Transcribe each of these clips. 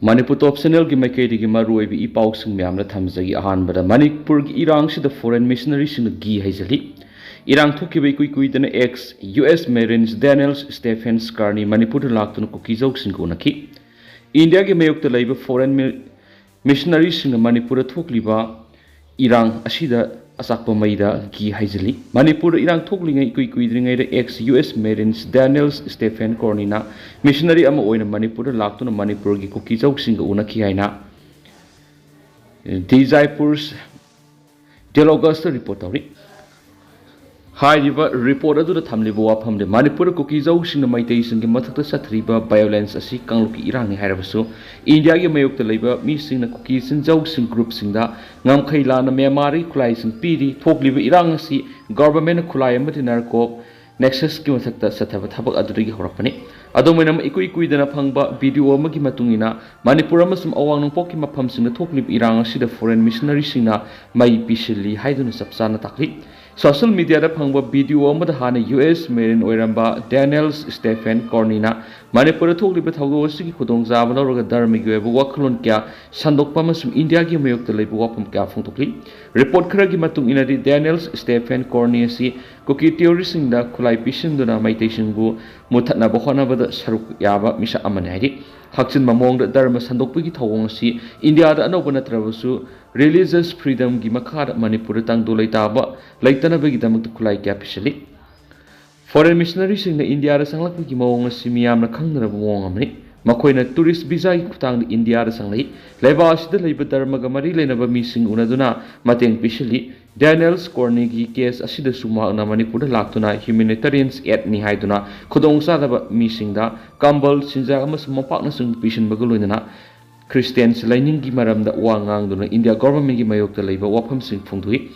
Manipur top channel ki maikei ki maroi bi ipau sing myam na thamjagi ahan bada Manipur ki irang si the foreign missionary sing gi haijali irang thuki bi kui dana ex US Marines Daniel Stephen Scarney Manipur laktun Kuki jok sing ko nakhi India ki mayok te laiba foreign missionary sing Manipur thokliba irang asida asakpa maida gi haijali Manipur irang thoklingai kui dringai re ex US Marines Daniel Stephen Cornina missionary ama oina Manipur laktuna Manipur gi Kuki jok sing una ki haina Jaipur's Dialogus report awri Hai river report adu the thamli bo wafam de Manipur Kuki jok sing maitei sing gi mathakta sathriba violence asi kangluki irang ni hairabasu India gi mayok te leiba mi sing na Kuki sing jok sing group sing da ngam khaila na memari khulai sing piri thokliba irang asi government khulai amati narko nexus ki mathakta sathaba thabak adu gi horakpani adomainam ikui dana phangba video amagi matungina Manipur amasum awang nongpok ki mafam sing na thoklib irang asi da foreign missionary sing na mai pisili haiduna sapsana takli Social media da phangba video amada hana US Marine oiramba Daniel Stephen Cornina Manipur thokliba thawdo sigi khudong jaba lawraga dharma gi weba wakhlon kya sandokpa amasum India gi mayok te leiba wapam kya phongtokli report khara gi matung inadi Daniel Stephen Cornina si Kuki theory sing da khulai pisinduna maitation bu muthatna bokhana bada saruk yaba misa amane haidi hakchin mamong da dharma sandokpa gi thawong si India da anoba natrabasu religious freedom gi makhara Manipur tang dolai taba laitana bagi damak khulai kya pisali foreign missionary sing na India da sanglak gi mawong si miyam na khangnara mawong amni makoina tourist visa gi khutang India da sanglai laiba asida leiba dharma ga mari leinaba mi sing unaduna mateng pisali Daniel Corney gi case asida suma na Manipur da laktuna humanitarians aid ni haiduna khudong sa da mi sing da kambal sinja amas mapak na sing pisin bagaloina Christians lining gi maram da wangang duna India government gi mayok ta leiba wafam sing phungdui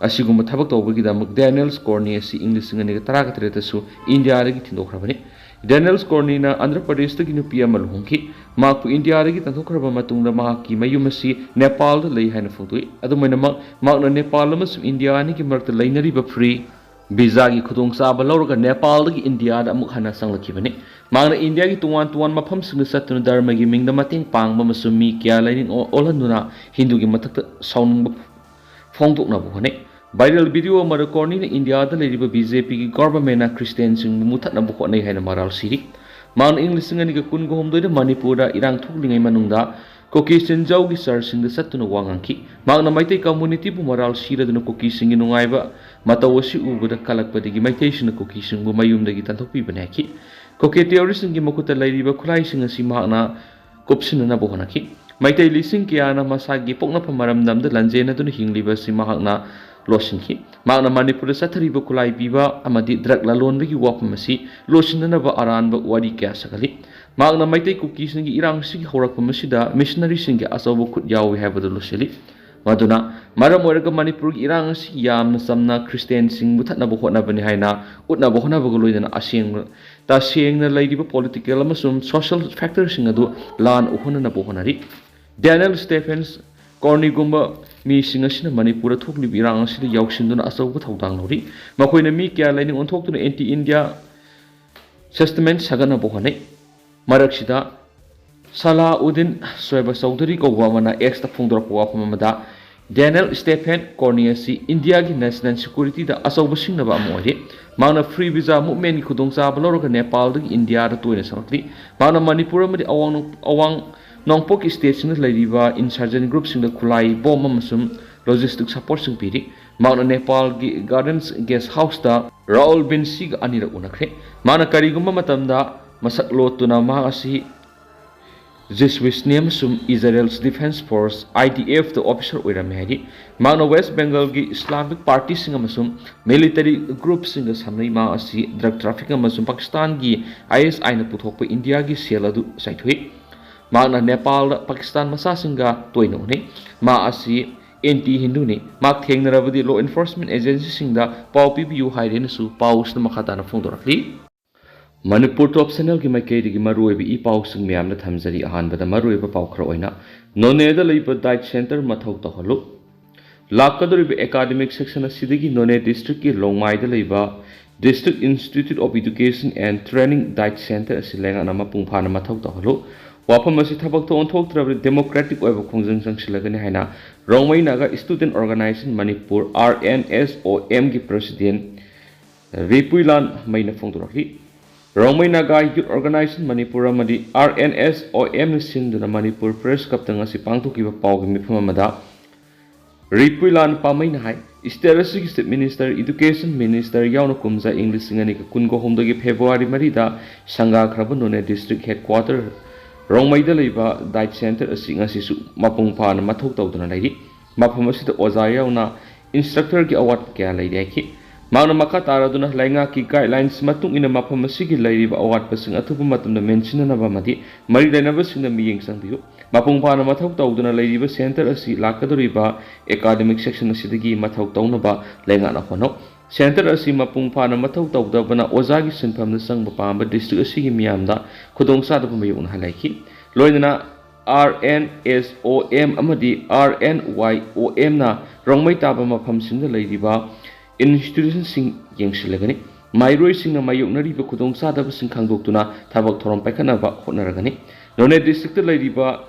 asiguma thabak tawbagi da mak Daniel Corney si English ngani ga tara ka tere su India ragi thindokhrabani Daniel Corney na Andhra Pradesh ta gi nupi amal hongki mak India ragi tanthokraba matung da mak ki mayum si Nepal da lei haina phungdui adumaina mak na Nepal amasum India ni gi marak ta leinari ba free visa gi khudong saba lawraga Nepal da gi India da amuk hana sanglakibani Mangna India ki tuan mafam sing satuna dharma gi mingda mating pangba masum mi kya laining olanduna Hindu gi mathakta saung phongdokna bu hane viral video amara Corney na India da leiriba BJP gi government na Christian sing muthatna bu khonai haina maral siri Mangna English ngani ga kun go homdoi da Manipur da irang thuklingai manungda Kuki sinjau gi sar sing da satuna wangangki Mangna maitai community bu maral sira duna Kuki sing gi nungaiba matawasi ubuda kalakpadi gi maitai sing Kuki sing bu mayum da gi tanthokpi banaki Kuki theory sing gi makuta lairiba khulai sing asi mahna kopsina na bohanaki maitai lising kya na masagi pokna phamaram namda lanjena dun hingliba si mahna losinki mahna Manipur sathariba khulai biba amadi drug lalon gi wapam asi losinna ba aran ba wari kya sakali mahna maitai Kuki sing gi irang sigi horakpa masida missionary sing gi asabu khut yawi habadu losili maduna maram oraga Manipur gi irang si yamna samna Christian sing muthatna bo hotna bani haina utna bo hona bo loidana aseng ta sengna laidiba political amasum social factors sing adu lan uhona na bo honari Daniel Stephens Corney gumba mi sing asina Manipur thokni birang asida yauksinduna asabu thaudang lori makoina mi kya laining onthokuna anti India sentiment sagana bo honai maraksida Salahuddin Soeba Chaudhary ko wamana ex ta phungdor ko wapamada Daniel Stephen Corney si India gi national security da asauba singna ba amore mana free visa movement gi khudong sa balor ga Nepal da India da toina sakli mana Manipur amadi awang nongpok state sing lairiba insurgent group sing da khulai bom amasum logistic support sing piri mana Nepal gi gardens guest house da Raul bin Sig anira unakre mana karigumba matamda masak lotuna ma asi Jesuits name sum Israel's Defense Force IDF the officer oiramhari Magna West Bengal gi Islamic Party sing amasum military group sing samnai ma asi drug trafficking amasum Pakistan gi ISI na puthokpa India gi sel adu saithoi Magna Nepal Pakistan masa singa toino ne ma asi anti Hindu ne mak thengnarabadi law enforcement agency singda pau pibiu hairena su paus na makhata na phongdorakli Manipur top channel ki maikei gi maroi bi ipau sing myam na thamjari ahan bada maroi ba pau khra oina none da leiba diet center mathau ta holu lakadori bi academic section asidagi none district ki longmai da leiba District Institute of Education and Training Diet Center asilenga nama pungphana mathau ta holu Wafam asi thabak to onthok trabri democratic oiba khongjang changsilagani haina Rongmai Naga Student Organization Manipur RNSOM gi president Ripuilan Maina Phongdoraki Rongmai Naga Youth Organization Manipur amadi RNSOM ni sinduna Manipur Press Cup tanga si pangthokiba pawgi mifam amada Ripuilan Pamai Nahai State Minister Education Minister Yauna Kumza English Singani Kungo Homdagi February Marida Sanga Krabanone District Headquarter Rongmai da leiba Diet Center asing asisu mapung pana mathok tawduna lairi mafam asida oza yauna instructor gi award kya lairi aki magna makha taraduna lainga ki guidelines matung ina mafam asigi lairiba award pasing athupa matumda mention na bamadi mari lainaba singna miyeng sangbiu mapung pana mathok tawduna lairiba center asi lakaduriba academic section asidagi mathok tawnaba lainga na hono Center asi mapung pana mathau tawdabana ozagi sinfamna sangba pamba district asigi miyamda khudong sadaba mayung halaiki loinana RNSOM amadi RNYOM na rongmai taba mafam singda leiriba institution sing yengsilagani mairoi singna mayoknariba khudong sadaba sing khangdoktuna thabak thorom paikhanaba hotnaragani None district leiriba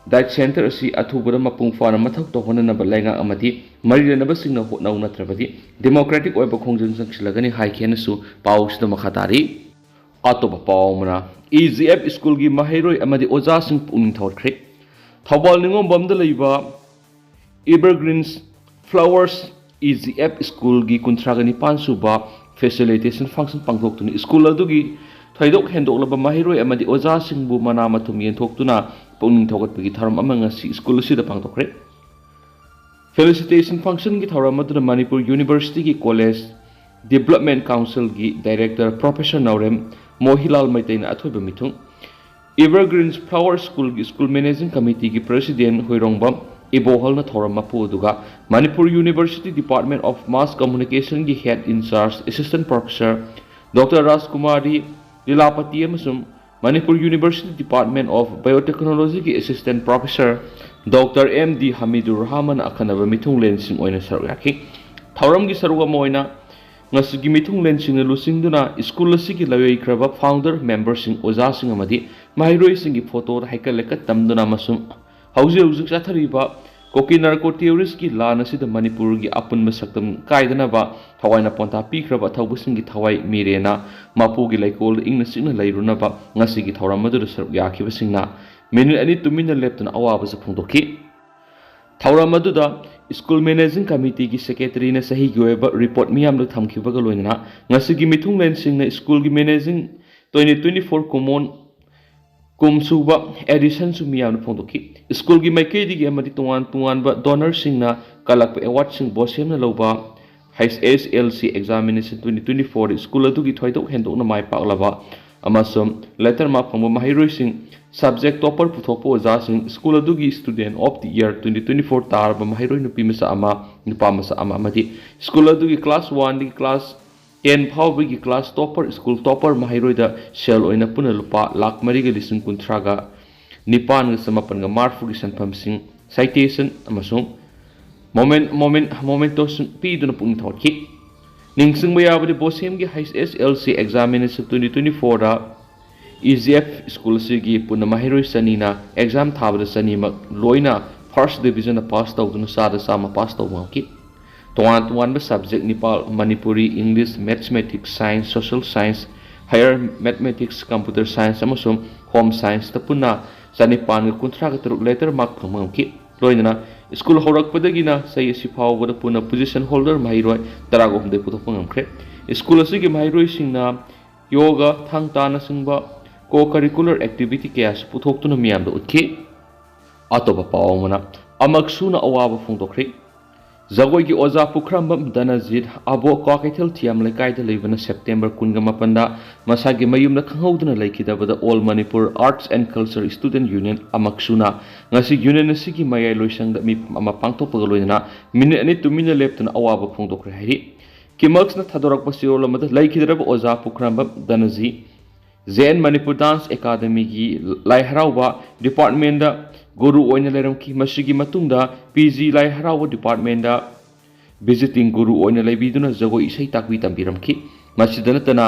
Diet Center asi athubara mapung fana mathak to honanaba lainga amadi marirenaba singna hotnau natrabadi democratic oiba khongjang changsilagani haikenasu pawsida makhatari atoba pawmana EGF school gi mahairoi amadi oja sing puning thawkhre thawbal ningom bamda leiba Evergreens Flowers EGF school gi kuntragani pansuba facilitation function pangdoktuni school adugi thaidok hendoklaba mahairoi amadi oja singbu mana mathum yenthokuna Pungning Togat Pigi Tharam among us school sida pangtokre. Felicitation function gi Tharam the Manipur University gi College Development Council gi Director Professor Naurem Mohilal Maitain Athoba Mitung. Evergreens Flower School gi School Managing Committee gi President Hoirongbam Ibohal na Tharam Mapu duga Manipur University Department of Mass Communication gi Head in Charge Assistant Professor Dr. Rajkumari Lilapati amasum Manipur University Department of Biotechnology ki Assistant Professor Dr. M.D. Hamidur Rahman akanaba mithung lensing oina saruyaki thauram gi saruga moina ngasigi mithung lensing na lusingduna school asigi lawei kraba founder members sing oja sing amadi mairoi sing gi photo haikaleka tamduna masum hauji chathariba Kuki narco theorist ki lana sida Manipur gi apun masaktam kaidana ba thawaina ponta pikraba thawbusing gi thawai mirena mapu gi laikol ingna singna lairuna ba ngasi gi thawram madu sar yakhi basingna minute ani tumina leptuna awaba sa phungdoki thawram madu da school managing committee gi secretary na sahi gi weba report miyam lo thamkhiba ga loina ngasi gi mithung len singna school gi managing 2024 common Kumsuba edition su miyam phongdoki school gi maikei digi amadi tungan ba donor singna kalak award sing bosem na loba HSLC examination 2024 school adu gi thoidok hendok na mai paklaba amasum letter ma phangba mahiroi sing subject topper puthokpo oja sing school adu gi student of the year 2024 tar ba mahiroi nupi masa ama nupa masa ama amadi school adu gi class 1 di class 10 phawbigi class topper school topper mahiroi da shell oina puna lupa lakh mariga lising kuntraga nipan ga samapan ga marfu gi sanpham sing citation amasung momentos pi duna pung thotki ningsing ba yabadi bosem gi HSLC examination 2024 da EGF school sigi puna mahiroi sanina exam thabada sanima loina first division pass tawduna sada sama pass tawmaki Tuan subject Nepal, Manipuri, English, Mathematics, Science, Social Science, Higher Mathematics, Computer Science, amasum Home Science tapuna sanipan kuntra katruk letter mark phamangki loinana school horak padagina sai siphau wada puna position holder mahiroi taragom de puthok pangamkre school asigi mahiroi singna yoga thangtana singba co-curricular activity kaya puthok tuna miyam da utki atoba pawmana amaksuna awaba phungdokre Zagoi ki oza pukrambam danazid abo kwakaithel thiam lekai da leibana September kunga mapanda masagi mayumna khanghauduna laikidabada All Manipur Arts and Culture Student Union amaksuna ngasi union asigi mayai loisang da mi ama pangtokpaga loina minute ani tumina leptuna awaba phongdokre hairi kimax na thadorak pasiol amada laikidraba oza pukrambam danazi Zen Manipur Dance Academy gi lai harauba department da Guru oina leram ki masigi matungda PG lai harawa department da visiting guru oina leibiduna zago isai takwi tambiram ki masidana tana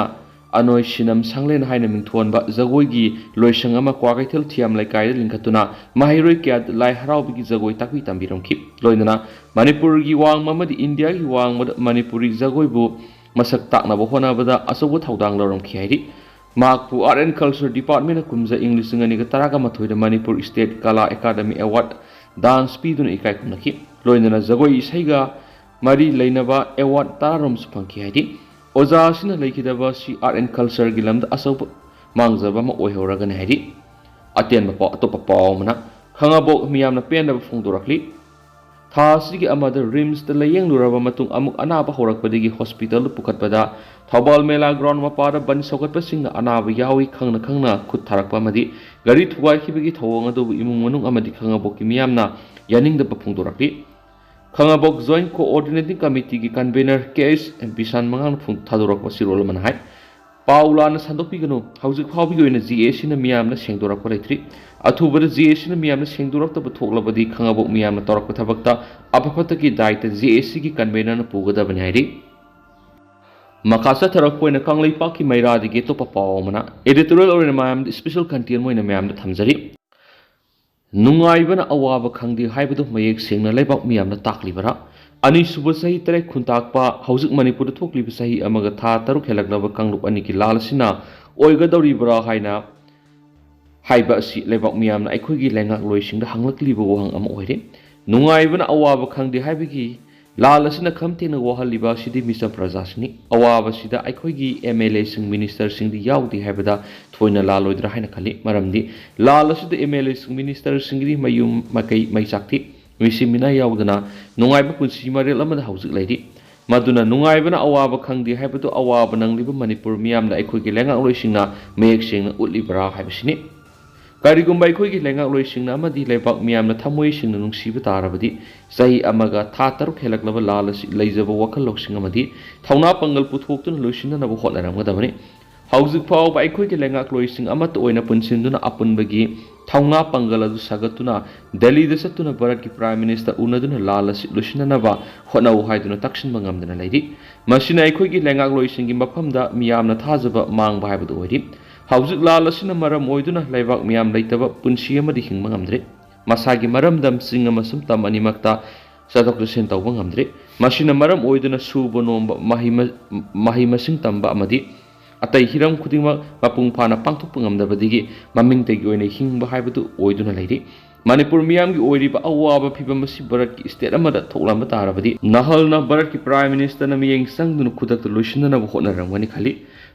anoi sinam sanglen haina mingthon ba jagoi gi loisang ama kwa kaithel thiam lai kai lingkhatuna mahiroi kya lai harau bi jagoi takwi tambiram khi loinana manipur gi wang mamadi india gi wang manipuri jagoi bu masak takna bo hona bada asobo thaudang loram khi hairi makpu art and culture department kumza english ngani ga taraga mathoi da manipur state kala academy award dance pi dun ikai kumnaki loinana jagoi isaiga mari leinaba award tarom supangki haidi oja sina leikidaba si art and culture gilamda asob mangjaba ma oihoraga ne haidi aten ba atopa pawmana khangabo miyamna penaba phongdorakli tha sigi amada rims ta layeng luraba matung amuk anaba horakpadigi hospital pukhatpada thobal mela ground mapada ban sokatpa singna anaba yawi khangna khut tharakpa madi gari thuwai khibigi thawong adu imung manung amadi khangabo ki miyamna yaning da phongdorakli khangabok joint coordinating committee ki convener case bisan mangang phung thadorak wasirol manhai paula na sandopi gano hauzik phawbi goina GAC na miyamna sengdorak pa leitri athubada GAC na miyamna sengdorak ta bathoklabadi khangabok miyamna torak pa thabakta apapata ki daita GAC ki convener na pugada bani hairi makasa tharak poina kanglei pa ki maira di geto pa pawmana editorial orina mayam special content moina miyamna thamjari nungaibana awaba khangdi haibadu mayek sengna leibak miyamna taklibara ani suba sahi tere khuntakpa hauzik manipur da thokliba sahi amaga tha taruk helagnaba kanglup ani ki lalsina oiga doribara haina haiba si leibak miyamna aikhoi gi lengak loisingda hanglakliba wahang ama oire nungaibana awaba khangdi haibigi lalsina khamtena wahaliba sidi misa prajasini awaba sida aikhoi gi MLA sing minister sing di yaudi haibada thoina laloidra haina khali maramdi lalsida MLA sing minister sing di mayum makai mai sakti misimina yaudana nungaiba punsi marel amada hauzik leidi maduna nungaibana awaba khangdi haibatu awaba nangliba manipur miyamna aikhoi gi lengak loisingna mayek singna utlibara haibasini karigumba aikhoi gi lengak loisingna amadi leibak miyamna thamoi singna nungsiba tarabadi sahi amaga tha taruk helaklaba lalasi leijaba wakal loksing amadi thauna pangal puthoktuna loisina nabu hotnaramgadabani hauzik phaw ba aikhoi gi lengak loising amat oina punsinduna apunbagi thauna pangal adu sagatuna delhi da satuna bharat ki prime minister unaduna lalasi loisina naba hotnau haiduna takshin mangamdana leidi masina aikhoi gi lengak loising gi maphamda miyamna thajaba mangba haibadu oiri hauzik lalasina maram oiduna leibak miyam leitaba punsi amadi hingma ngamdre masagi maram dam sing amasum tam animakta sadok sen tawba ngamdre masina maram oiduna suba nomba mahima sing tamba amadi atai hiram khudingma mapung phana pangthok ngamdabadigi maming tegi oina hingba haibadu oiduna leidi manipur miyam gi oiriba awaba phibam si bharat ki state amada thoklamba tarabadi nahalna bharat ki prime minister na miyeng sangduna khudak loisina na hotna ramgani khali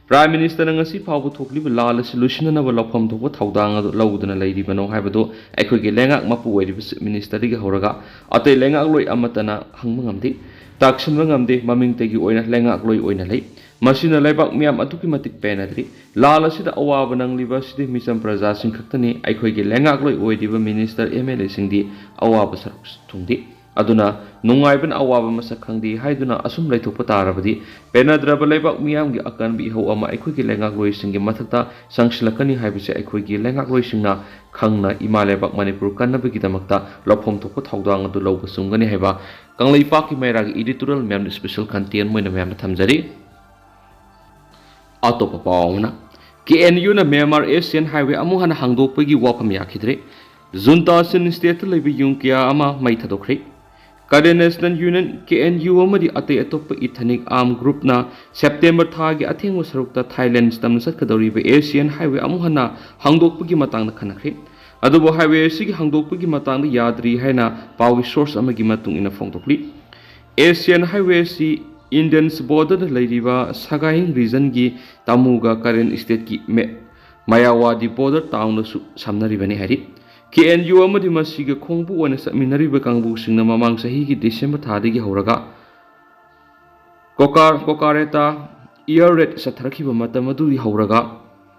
prime minister na ngasi phawbu thokliba lal solution na lawpham thokba thaudang adu lawduna leiri bano haibado aikhoi gi lengak mapu oiriba minister gi horaga atai lengak loi amatana hangma ngamdi taksinba ngamde maming tegi oina lengak loi oina lei masina leibak miyam atuki matik penadri lal asida awaba nangliba sidi misam praja sing khaktani aikhoi gi lengak loi oiriba minister MLA singdi awaba saruk thungdi aduna nungaiban awaba masak khangdi haiduna asum leithokpa tarabadi penadraba leibak miyam gi akan bi ho ama aikhoi gi lengak loi singi mathakta sangsilakani haibise aikhoi gi lengak loi singna khangna ima leibak manipur kannabagi damakta lophom thokpa thaudang adu lawba sumgani haiba kanglei paki maira gi editorial mem special content moina mem thamjari atopa pawna KNU na Myanmar Asian Highway amuhana hangdokpagi wafam yakhidre junta sin state lebi yungkia ama mai thadokre Karen National Union KNU amadi ate atop ethnic arm group na September thagi athengwa sarukta Thailand stamna satkadoriba Asian Highway amuhana hangdokpagi matangna khanakre adubo highway sigi hangdokpagi matangda yadri haina pawi source amagi matung ina phongdokli Asian Highway si Indians border leiriba Sagaing region gi Tamuga Karen state ki Mayawadi border town su samnaribani hari KNU amadi masiga khongbu wana saminariba kangbu singna mamang sahi ki December thadigi horaga Kokareta year red satharkiba matamadu horaga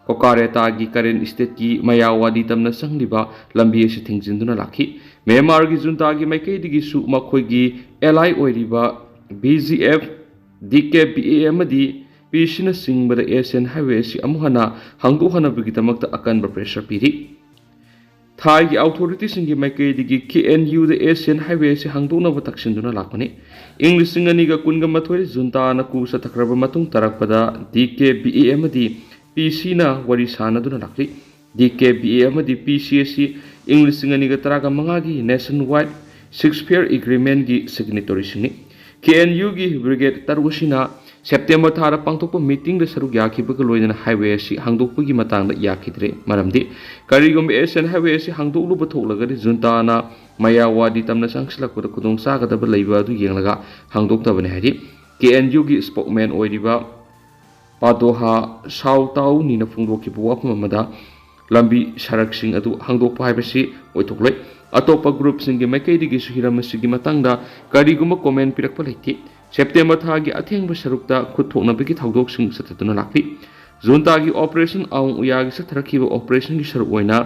Kokareta gi Karen state ki Mayawadi tamna sangliba lambi si thingjinduna lakhi Myanmar gi junta gi maikai digi su makhoi gi LI oiriba BGF DKPA amadi Pishina singbada Asian Highway si amuhana hangdu hana bigi tamakta akan pressure piri Thai authority singi maikei digi KNU the Asian Highway si hangdona ba taksinduna lakmani English singani ga kunga mathoi junta na ku sa takraba matung tarakpada DKBA amadi PC na wari sana duna lakri DKBA amadi PC si English singani ga taraga mangagi nationwide six-pair agreement gi signatory sini KNU gi brigade tarwasina September thara pangtokpa meeting da saruk yakhibaga loina highway si hangdokpagi matangda yakhidre maramdi karigum Asian highway si hangdoklu bathoklagari junta na mayawadi tamna sangslakpada khudong sagadaba leiba adu yenglaga hangdoktabane hari KNU gi spokesman oiriba padoha sautau nina phungdoki buwapma mada lambi saraksing adu hangdokpa haibasi oithokloi atopa group singi maikaidigi suhiramasigi matangda karigum comment pirakpa leiti September thagi athengba sarukta khutthoknabagi thawdoksing satatuna lakpi junta gi operation aung uyagi sathrakhiba operation gi saruk oina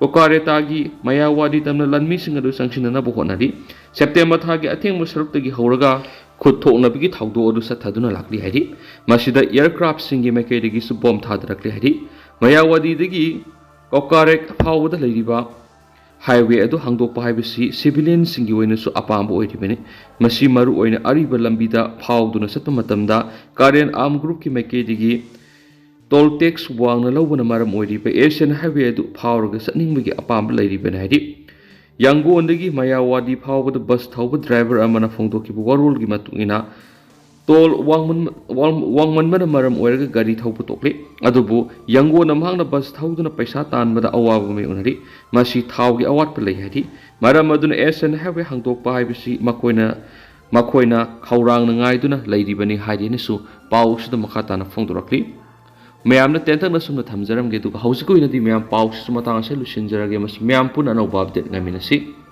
kokareta gi mayawadi tamna lanmi sing adu sangsinana bohonari September thagi athengba saruktagi horaga khutthoknabagi thawdo adu sathaduna lakli hari masida aircraft singi mekaidagi su bomb thadrakli hari mayawadi dagi kokarek phawda leiriba highway adu hangdokpa haibasi civilian singi oina su apamba oiribani masi maru oina ariba lambida phawduna satpa matamda Korean armed group ki maikei toll tax wangna lawbana maram oiriba Asian highway adu phawraga satningbagi apamba leiribani haidi yangon mayawadi phawbada bus thawba driver amana phongdokiba warol gi matungina toll wangman mana maram oiraga gari thawba tokle adubu yangon amhangna bus thawduna paisa tanbada awaba me unari masi thawgi awatpa lei hadi maram aduna Asian highway hangdokpa haibasi makoina khaurang na ngaiduna leiribani haidini su pawsida makhatana phongdorakli mayamna tentang sumna thamjaram ge du hausi ko inadi mayam pawsi sumatang se lusinjarage mas mayam pun anau update ngaminasi